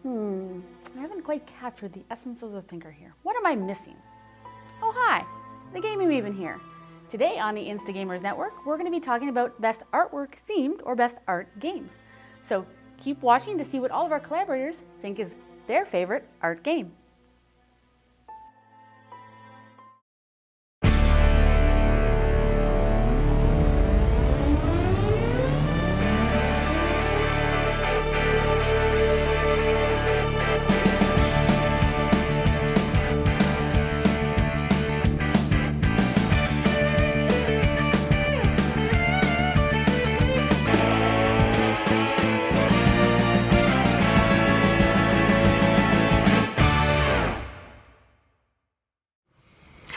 I haven't quite captured the essence of the thinker here. What am I missing? Oh, hi, the Gaming Maven here. Today on the Insta Gamers Network, we're going to be talking about best artwork themed or best art games. So keep watching to see what all of our collaborators think is their favorite art game.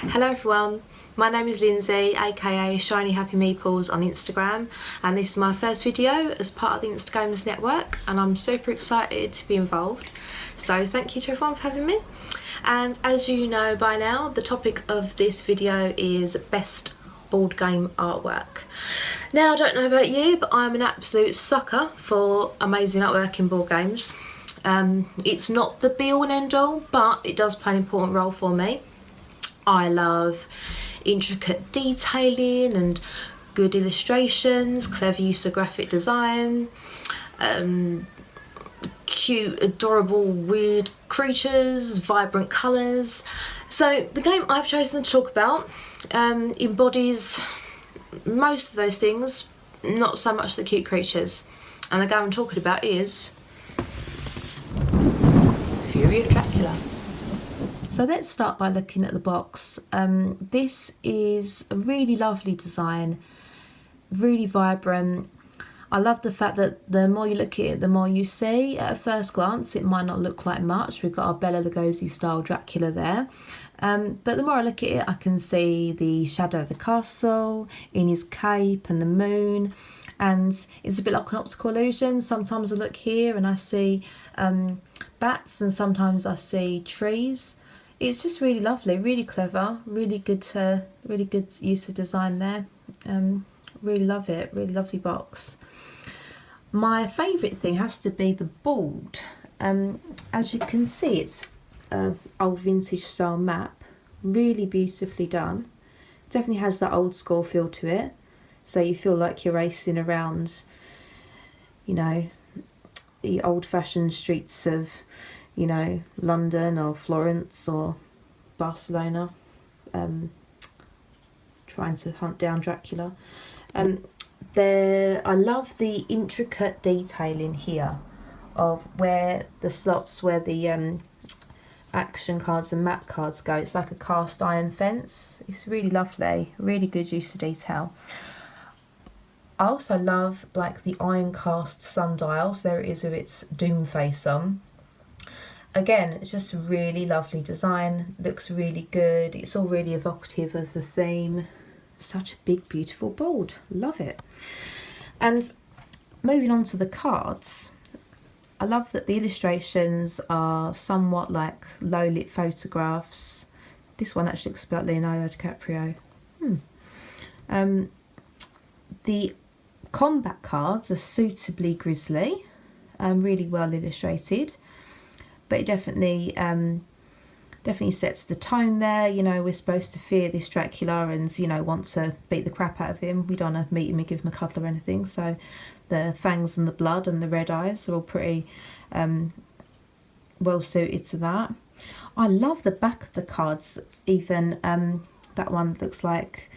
Hello everyone, my name is Lindsay, aka shinyhappymeeples on Instagram, and this is my first video as part of the Insta Gamers Network, and I'm super excited to be involved. So thank you to everyone for having me. And as you know by now, the topic of this video is best board game artwork. Now, I don't know about you, but I'm an absolute sucker for amazing artwork in board games. It's not the be all and end all, but it does play an important role for me. I love intricate detailing and good illustrations, clever use of graphic design, cute, adorable, weird creatures, vibrant colours. So the game I've chosen to talk about embodies most of those things, not so much the cute creatures. And the game I'm talking about is Fury of Dracula. So let's start by looking at the box. This is a really lovely design, really vibrant. I love the fact that the more you look at it, the more you see. At a first glance, it might not look like much. We've got our Bela Lugosi style Dracula there. But the more I look at it, I can see the shadow of the castle, in his cape and the moon. And it's a bit like an optical illusion. Sometimes I look here and I see bats, and sometimes I see trees. It's just really lovely, really clever, really good use of design there. Really love it, really lovely box. My favourite thing has to be the board. As you can see, it's an old vintage style map, really beautifully done. Definitely has that old school feel to it, so you feel like you're racing around, you know, the old fashioned streets of, you know, London or Florence or Barcelona, trying to hunt down Dracula. I love the intricate detailing here of where the slots where the action cards and map cards go. It's like a cast iron fence. It's really lovely, really good use of detail. I also love like the iron cast sundials. There it is with its doom face on. Again, it's just a really lovely design, looks really good. It's all really evocative of the theme. Such a big, beautiful board, love it. And moving on to the cards, I love that the illustrations are somewhat like low lit photographs. This one actually looks about Leonardo DiCaprio. The combat cards are suitably grisly, really well illustrated. But it definitely sets the tone there. You know, we're supposed to fear this Dracula and, you know, want to beat the crap out of him. We don't want to meet him and give him a cuddle or anything. So the fangs and the blood and the red eyes are all pretty well suited to that. I love the back of the cards. Even that one looks like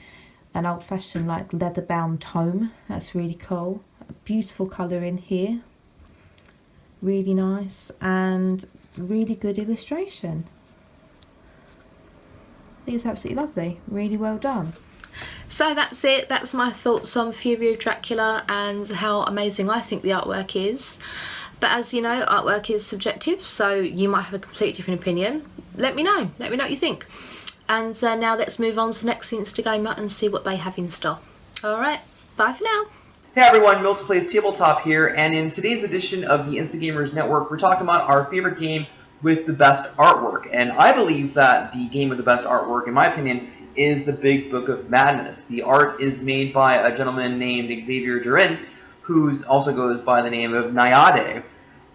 an old-fashioned like leather-bound tome. That's really cool. A beautiful colour in here. Really nice and really good illustration. I think it's absolutely lovely, really well done. So that's it, that's my thoughts on Fury of Dracula and how amazing I think the artwork is. But as you know, artwork is subjective, so you might have a completely different opinion. Let me know what you think. And now let's move on to the next Insta Gamer and see what they have in store. Alright, bye for now. Hey everyone, miltonpllaystabletop here, and in today's edition of the Insta Gamers Network, we're talking about our favorite game with the best artwork. And I believe that the game with the best artwork, in my opinion, is the Big Book of Madness. The art is made by a gentleman named Xavier Durin, who also goes by the name of Nayade.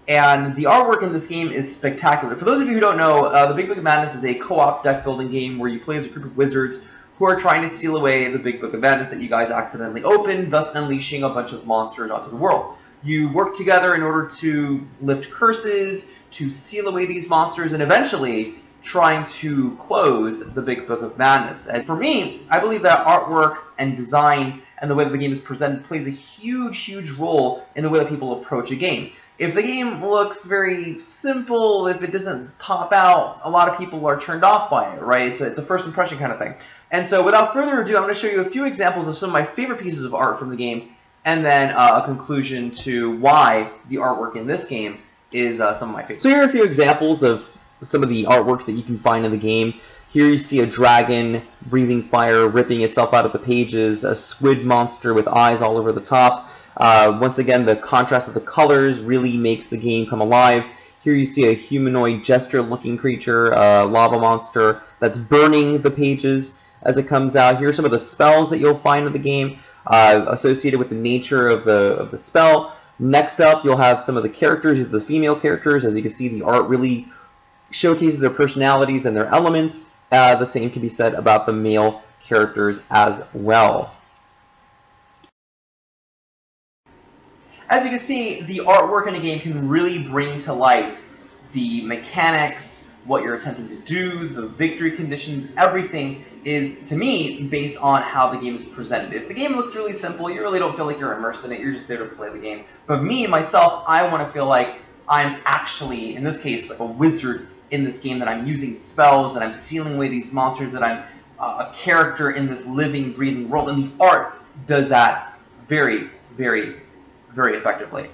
And the artwork in this game is spectacular. For those of you who don't know, The Big Book of Madness is a co-op deck building game where you play as a group of wizards who are trying to seal away the Big Book of Madness that you guys accidentally opened, thus unleashing a bunch of monsters onto the world. You work together in order to lift curses, to seal away these monsters, and eventually trying to close the Big Book of Madness. And for me, I believe that artwork and design and the way that the game is presented plays a huge, huge role in the way that people approach a game. If the game looks very simple, if it doesn't pop out, a lot of people are turned off by it, right? It's a first impression kind of thing. And so without further ado, I'm going to show you a few examples of some of my favorite pieces of art from the game, and then a conclusion to why the artwork in this game is some of my favorites. So here are a few examples of some of the artwork that you can find in the game. Here you see a dragon breathing fire, ripping itself out of the pages, a squid monster with eyes all over the top. Once again, the contrast of the colors really makes the game come alive. Here you see a humanoid gesture-looking creature, a lava monster that's burning the pages as it comes out. Here are some of the spells that you'll find in the game associated with the nature of the spell. Next up, you'll have some of the characters, the female characters. As you can see, the art really showcases their personalities and their elements. The same can be said about the male characters as well. As you can see, the artwork in a game can really bring to life the mechanics, what you're attempting to do, the victory conditions. Everything is, to me, based on how the game is presented. If the game looks really simple, you really don't feel like you're immersed in it, you're just there to play the game. But me, myself, I want to feel like I'm actually, in this case, like a wizard in this game, that I'm using spells, that I'm sealing away these monsters, that I'm a character in this living, breathing world. And the art does that very, very, very effectively.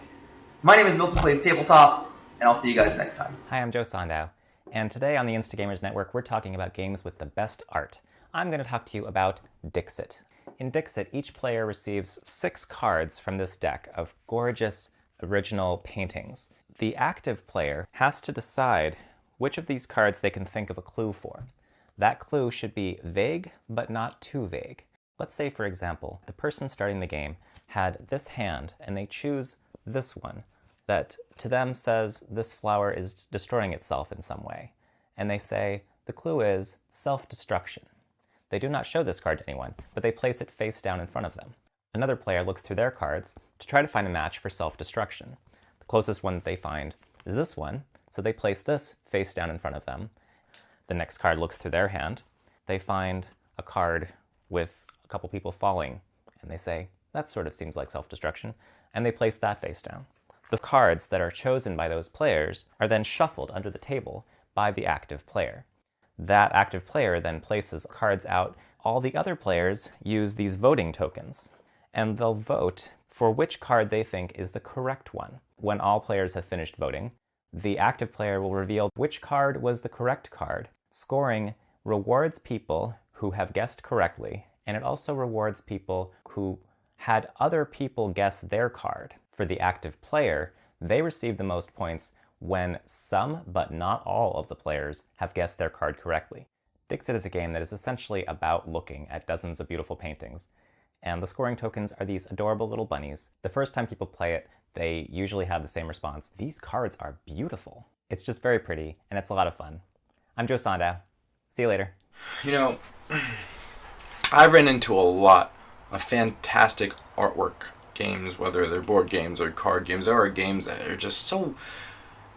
My name is Milton Plays Tabletop, and I'll see you guys next time. Hi, I'm JoeSondow, and today on the Instagamers Network, we're talking about games with the best art. I'm going to talk to you about Dixit. In Dixit, each player receives 6 cards from this deck of gorgeous, original paintings. The active player has to decide which of these cards they can think of a clue for. That clue should be vague, but not too vague. Let's say, for example, the person starting the game had this hand, and they choose this one that to them says this flower is destroying itself in some way. And they say, the clue is self-destruction. They do not show this card to anyone, but they place it face down in front of them. Another player looks through their cards to try to find a match for self-destruction. The closest one that they find is this one, so they place this face down in front of them. The next card looks through their hand. They find a card with a couple people falling, and they say, that sort of seems like self-destruction, and they place that face down. The cards that are chosen by those players are then shuffled under the table by the active player. That active player then places cards out. All the other players use these voting tokens, and they'll vote for which card they think is the correct one. When all players have finished voting, the active player will reveal which card was the correct card. Scoring rewards people who have guessed correctly, and it also rewards people who had other people guess their card. For the active player, they receive the most points when some, but not all, of the players have guessed their card correctly. Dixit is a game that is essentially about looking at dozens of beautiful paintings, and the scoring tokens are these adorable little bunnies. The first time people play it, they usually have the same response. These cards are beautiful. It's just very pretty, and it's a lot of fun. I'm JoeSondow. See you later. You know, I've run into a lot of fantastic artwork games, whether they're board games or card games. There are games that are just so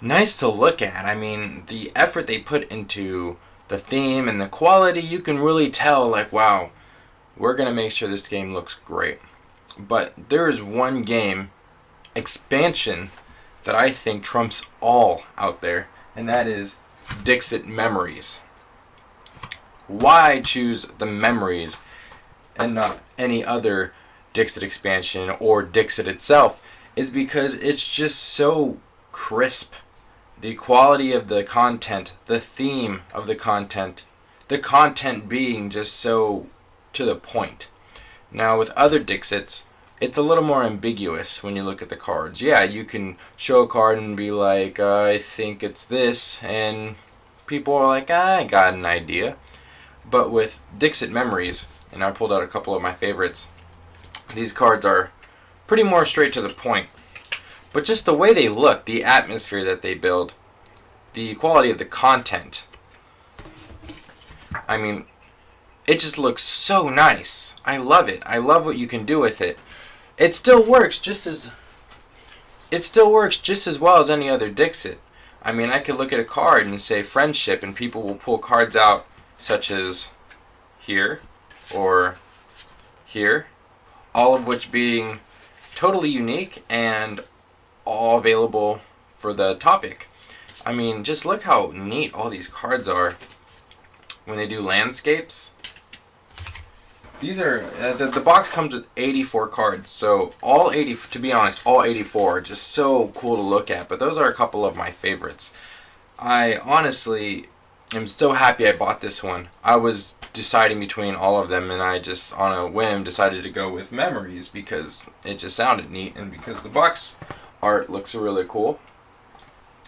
nice to look at. I mean, the effort they put into the theme and the quality, you can really tell, like, wow, we're going to make sure this game looks great. But there is one game expansion that I think trumps all out there, and that is Dixit Memories. Why choose the Memories and not any other Dixit expansion or Dixit itself is because it's just so crisp. The quality of the content, the theme of the content being just so to the point. Now with other Dixits, it's a little more ambiguous when you look at the cards. Yeah, you can show a card and be like, I think it's this, and people are like, I got an idea. But with Dixit Memories, and I pulled out a couple of my favorites, these cards are pretty more straight to the point. but just the way they look, the atmosphere that they build, the quality of the content. I mean, it just looks so nice. I love it. I love what you can do with it. It still works just as well as any other Dixit. I mean, I could look at a card and say friendship, and people will pull cards out such as here or here, all of which being totally unique and all available for the topic. I mean, just look how neat all these cards are when they do landscapes. These are, the box comes with 84 cards, so all 80, to be honest, all 84 are just so cool to look at, but those are a couple of my favorites. I honestly am so happy I bought this one. I was deciding between all of them, and I just, on a whim, decided to go with Memories because it just sounded neat, and because the box art looks really cool,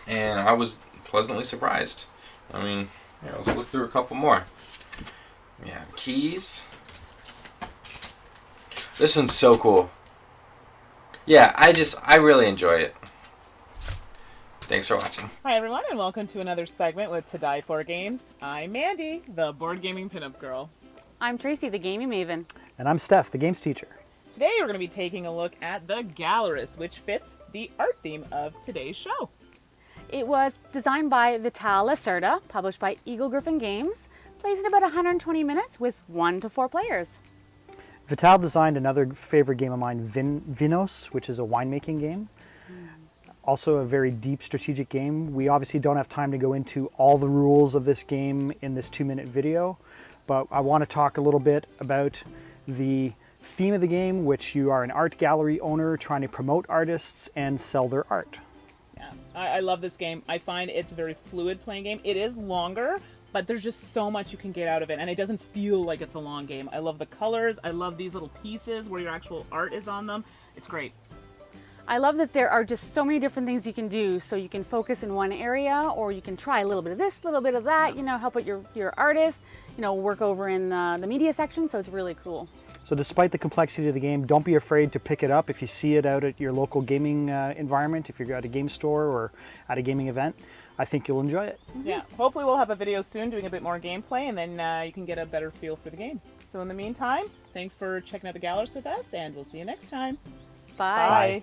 and I was pleasantly surprised. I mean, yeah, let's look through a couple more. We have keys. This one's so cool. Yeah, I really enjoy it. Thanks for watching. Hi everyone, and welcome to another segment with To Die For Games. I'm Mandy, the board gaming pinup girl. I'm Tracy, the gaming maven. And I'm Steph, the games teacher. Today we're going to be taking a look at the Gallerist, which fits the art theme of today's show. It was designed by Vital Lacerda, published by Eagle Griffin Games. Plays in about 120 minutes with 1 to 4 players. Vital designed another favorite game of mine, Vinos, which is a winemaking game. Also a very deep strategic game. We obviously don't have time to go into all the rules of this game in this 2-minute video, but I want to talk a little bit about the theme of the game, which you are an art gallery owner trying to promote artists and sell their art. Yeah, I love this game. I find it's a very fluid playing game. It is longer, but there's just so much you can get out of it, and it doesn't feel like it's a long game. I love the colors. I love these little pieces where your actual art is on them. It's great. I love that there are just so many different things you can do. So you can focus in one area, or you can try a little bit of this, a little bit of that, you know, help out your artist, you know, work over in the media section. So it's really cool. So despite the complexity of the game, don't be afraid to pick it up if you see it out at your local gaming environment, if you're at a game store or at a gaming event. I think you'll enjoy it. Yeah, hopefully we'll have a video soon doing a bit more gameplay, and then you can get a better feel for the game. So in the meantime, thanks for checking out the Gallerist with us, and we'll see you next time. Bye. Bye.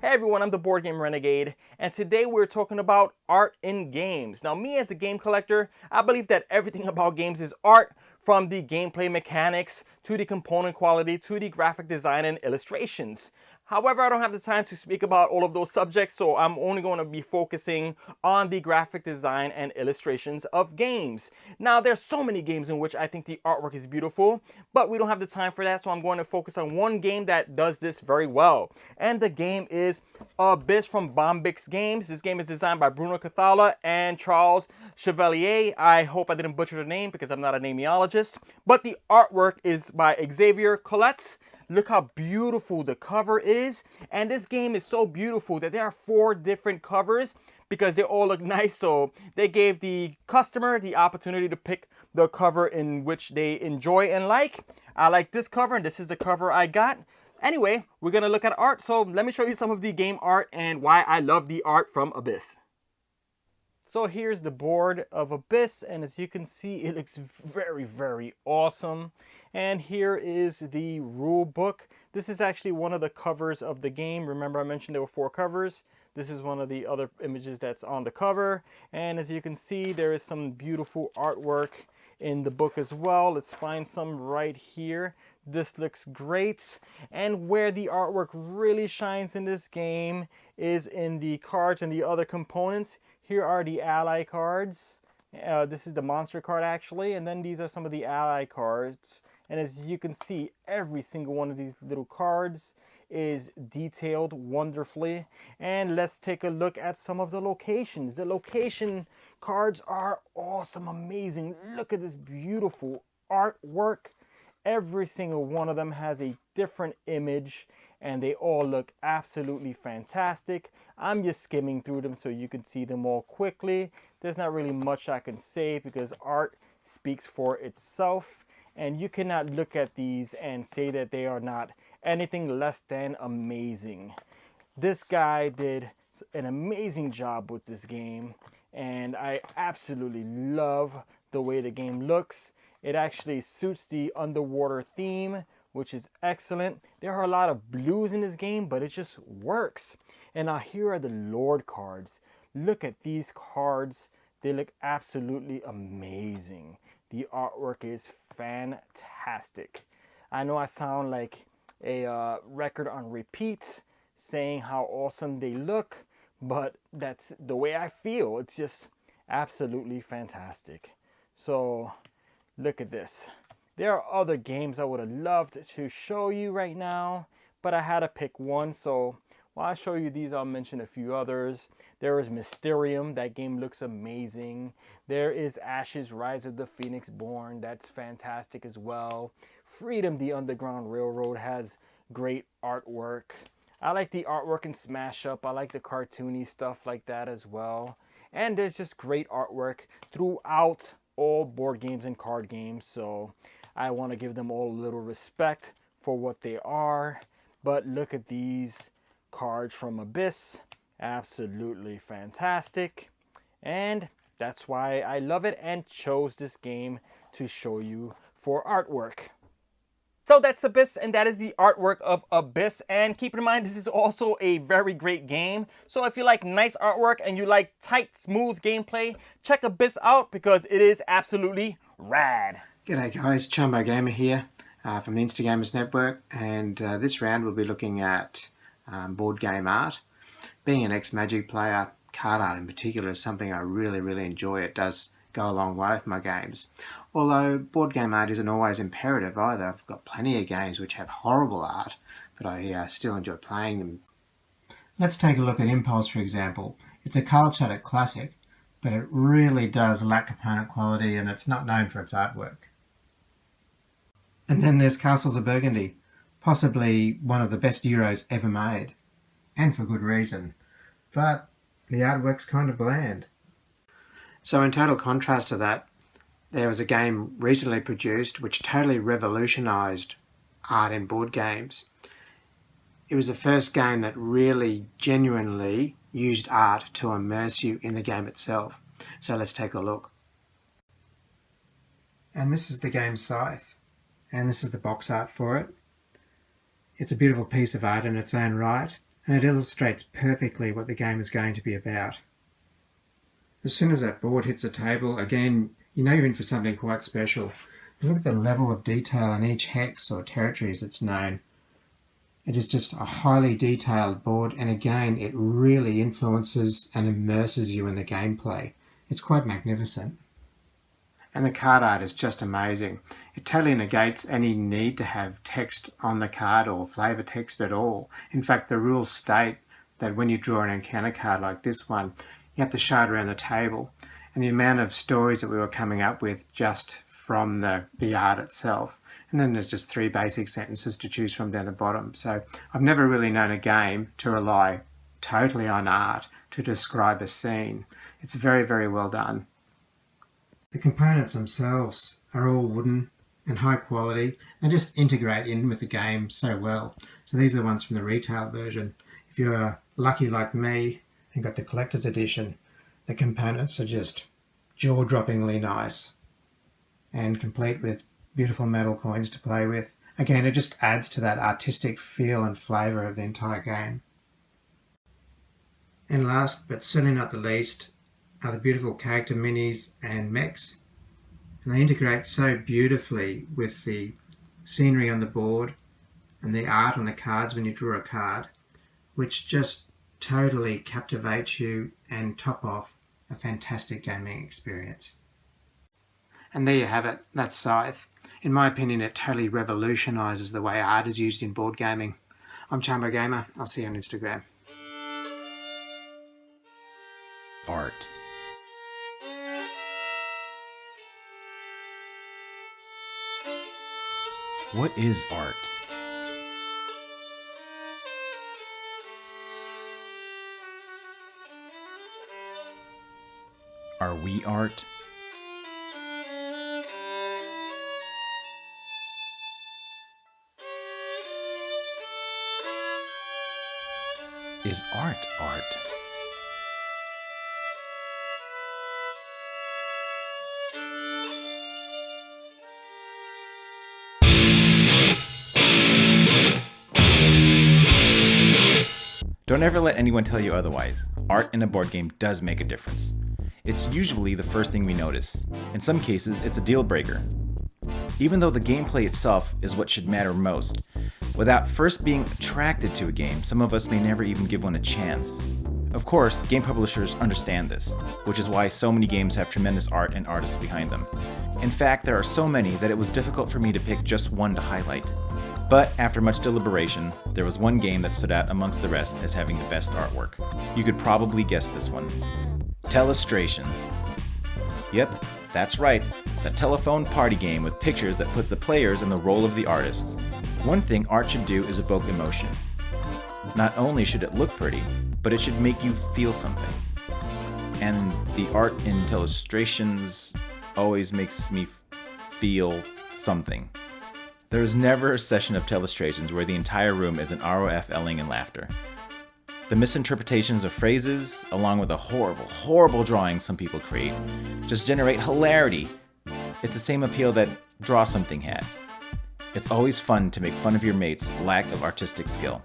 Hey everyone, I'm the Board Game Renegade, and today we're talking about art in games. Now, me as a game collector, I believe that everything about games is art, from the gameplay mechanics to the component quality to the graphic design and illustrations. However, I don't have the time to speak about all of those subjects, so I'm only going to be focusing on the graphic design and illustrations of games. Now, there's so many games in which I think the artwork is beautiful, but we don't have the time for that, so I'm going to focus on one game that does this very well. And the game is Abyss from Bombix Games. This game is designed by Bruno Cathala and Charles Chevalier. I hope I didn't butcher the name because I'm not a nameologist, but the artwork is by Xavier Colette. Look how beautiful the cover is, and this game is so beautiful that there are 4 different covers because they all look nice, so they gave the customer the opportunity to pick the cover in which they enjoy and like. I like this cover, and this is the cover I got. Anyway, we're gonna look at art, so let me show you some of the game art and why I love the art from Abyss. So here's the board of Abyss, and as you can see, it looks very, very awesome. And here is the rule book. This is actually one of the covers of the game. Remember I mentioned there were 4 covers. This is one of the other images that's on the cover. And as you can see, there is some beautiful artwork in the book as well. Let's find some right here. This looks great. And where the artwork really shines in this game is in the cards and the other components. Here are the ally cards. This is the monster card actually, and then these are some of the ally cards. And as you can see, every single one of these little cards is detailed wonderfully. And let's take a look at some of the locations. The location cards are awesome, amazing. Look at this beautiful artwork. Every single one of them has a different image, and they all look absolutely fantastic. I'm just skimming through them so you can see them all quickly. There's not really much I can say because art speaks for itself, and you cannot look at these and say that they are not anything less than amazing. This guy did an amazing job with this game, and I absolutely love the way the game looks. It actually suits the underwater theme, which is excellent. There are a lot of blues in this game, but it just works. And now here are the Lord cards. Look at these cards. They look absolutely amazing. The artwork is fantastic. I know I sound like a record on repeat saying how awesome they look, but that's the way I feel. It's just absolutely fantastic. So look at this. There are other games I would have loved to show you right now, but I had to pick one. So while I show you these, I'll mention a few others. There is Mysterium. That game looks amazing. There is Ashes, Rise of the Phoenix Born. That's fantastic as well. Freedom, the Underground Railroad has great artwork. I like the artwork in Smash Up. I like the cartoony stuff like that as well. And there's just great artwork throughout all board games and card games. So I want to give them all a little respect for what they are. But look at these cards from Abyss. Absolutely fantastic. And that's why I love it and chose this game to show you for artwork. So that's Abyss, and that is the artwork of Abyss. And keep in mind, this is also a very great game. So if you like nice artwork and you like tight, smooth gameplay, check Abyss out because it is absolutely rad. G'day guys, charmbo.gamer here from the Insta Gamers Network, and this round we'll be looking at board game art. Being an ex-Magic player, card art in particular is something I really enjoy. It does go a long way with my games. Although board game art isn't always imperative either. I've got plenty of games which have horrible art, but I still enjoy playing them. Let's take a look at Impulse, for example. It's a card-shaded classic, but it really does lack component quality and it's not known for its artwork. And then there's Castles of Burgundy, possibly one of the best Euros ever made, and for good reason, but the artwork's kind of bland. So in total contrast to that, there was a game recently produced which totally revolutionised art in board games. It was the first game that really genuinely used art to immerse you in the game itself. So let's take a look. And this is the game Scythe, and this is the box art for it. It's a beautiful piece of art in its own right, and it illustrates perfectly what the game is going to be about. As soon as that board hits the table, again, you know you're in for something quite special. And look at the level of detail in each hex or territory as it's known. It is just a highly detailed board, and again, it really influences and immerses you in the gameplay. It's quite magnificent. And the card art is just amazing. It totally negates any need to have text on the card or flavor text at all. In fact, the rules state that when you draw an encounter card like this one, you have to show it around the table. And the amount of stories that we were coming up with just from the art itself. And then there's just 3 basic sentences to choose from down the bottom. So I've never really known a game to rely totally on art to describe a scene. It's very well done. The components themselves are all wooden and high quality and just integrate in with the game so well. So these are the ones from the retail version. If you're lucky like me and got the collector's edition, the components are just jaw-droppingly nice and complete with beautiful metal coins to play with. Again, it just adds to that artistic feel and flavour of the entire game. And last but certainly not the least are the beautiful character minis and mechs. And they integrate so beautifully with the scenery on the board and the art on the cards when you draw a card, which just totally captivates you and top off a fantastic gaming experience. And there you have it, that's Scythe. In my opinion, it totally revolutionises the way art is used in board gaming. I'm Charmbo Gamer, I'll see you on Instagram. Art. What is art? Are we art? is art art? Don't ever let anyone tell you otherwise. Art in a board game does make a difference. It's usually the first thing we notice. In some cases, it's a deal breaker. Even though the gameplay itself is what should matter most, without first being attracted to a game, some of us may never even give one a chance. Of course, game publishers understand this, which is why so many games have tremendous art and artists behind them. In fact, there are so many that it was difficult for me to pick just one to highlight. But after much deliberation, there was one game that stood out amongst the rest as having the best artwork. You could probably guess this one. Telestrations. Yep, that's right, the telephone party game with pictures that puts the players in the role of the artists. One thing art should do is evoke emotion. Not only should it look pretty, but it should make you feel something. And the art in Telestrations always makes me feel something. There is never a session of Telestrations where the entire room is an ROF-ing in laughter. The misinterpretations of phrases, along with the horrible drawings some people create, just generate hilarity. It's the same appeal that Draw Something had. It's always fun to make fun of your mate's lack of artistic skill.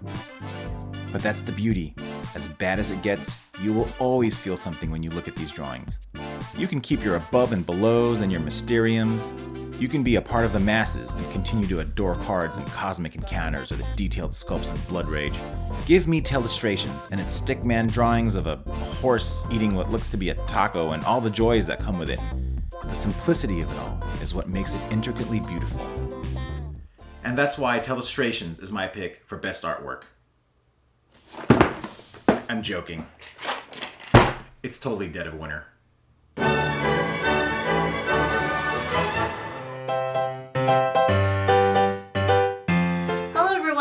But that's the beauty. As bad as it gets, you will always feel something when you look at these drawings. You can keep your above and belows and your mysteriums. You can be a part of the masses and continue to adore cards and cosmic encounters or the detailed sculpts in Blood Rage. Give me Telestrations and its stickman drawings of a horse eating what looks to be a taco and all the joys that come with it. The simplicity of it all is what makes it intricately beautiful. And that's why Telestrations is my pick for best artwork. I'm joking. It's totally dead of winter.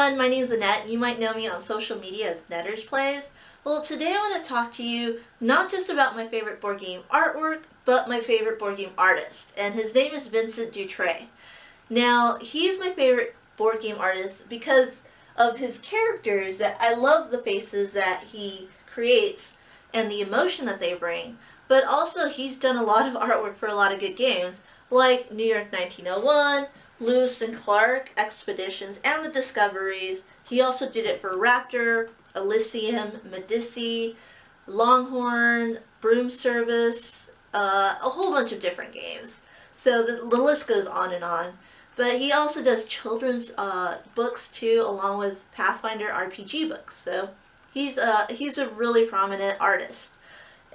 My name is Annette, and you might know me on social media as nettersplays. Well, today I want to talk to you not just about my favorite board game artwork, but my favorite board game artist, and his name is Vincent Dutray. Now, he's my favorite board game artist because of his characters. That I love the faces that he creates and the emotion that they bring, but also he's done a lot of artwork for a lot of good games, like New York 1901, Lewis and Clark Expeditions, and the Discoveries. He also did it for Raptor, Elysium, Medici, Longhorn, Broom Service, a whole bunch of different games. So the list goes on and on. But he also does children's books too, along with Pathfinder RPG books. So he's a really prominent artist.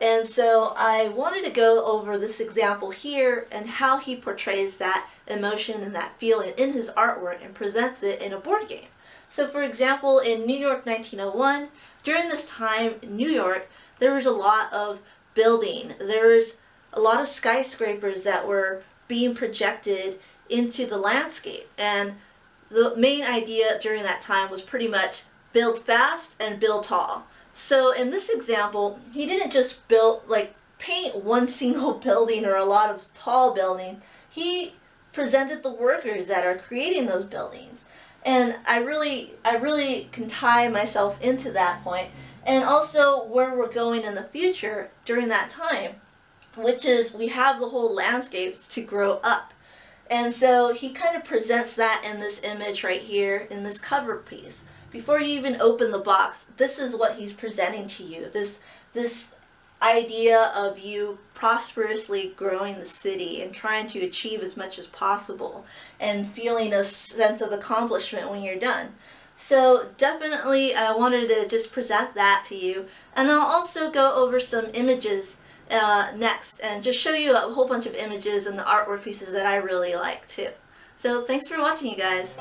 And so I wanted to go over this example here and how he portrays that emotion and that feeling in his artwork and presents it in a board game. So for example, in New York 1901, during this time in New York, there was a lot of building. There was a lot of skyscrapers that were being projected into the landscape. And the main idea during that time was pretty much build fast and build tall. So in this example, he didn't just paint one single building or a lot of tall buildings. He presented the workers that are creating those buildings. And I really can tie myself into that point. And also where we're going in the future during that time, which is we have the whole landscapes to grow up. And so he kind of presents that in this image right here in this cover piece. Before you even open the box, this is what he's presenting to you. This idea of you prosperously growing the city and trying to achieve as much as possible and feeling a sense of accomplishment when you're done. So definitely I wanted to just present that to you. And I'll also go over some images next and just show you a whole bunch of images and the artwork pieces that I really like too. So thanks for watching, you guys.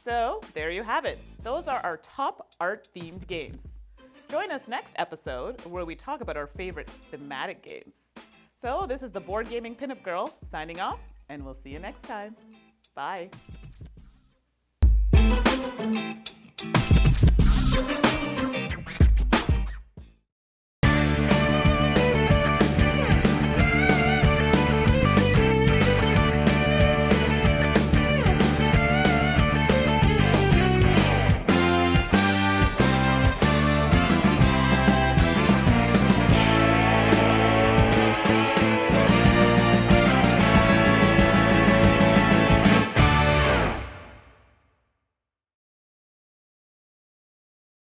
So there you have it. Those are our top art-themed games. Join us next episode where we talk about our favorite thematic games. So this is the Board Gaming Pinup Girl signing off, and we'll see you next time. Bye.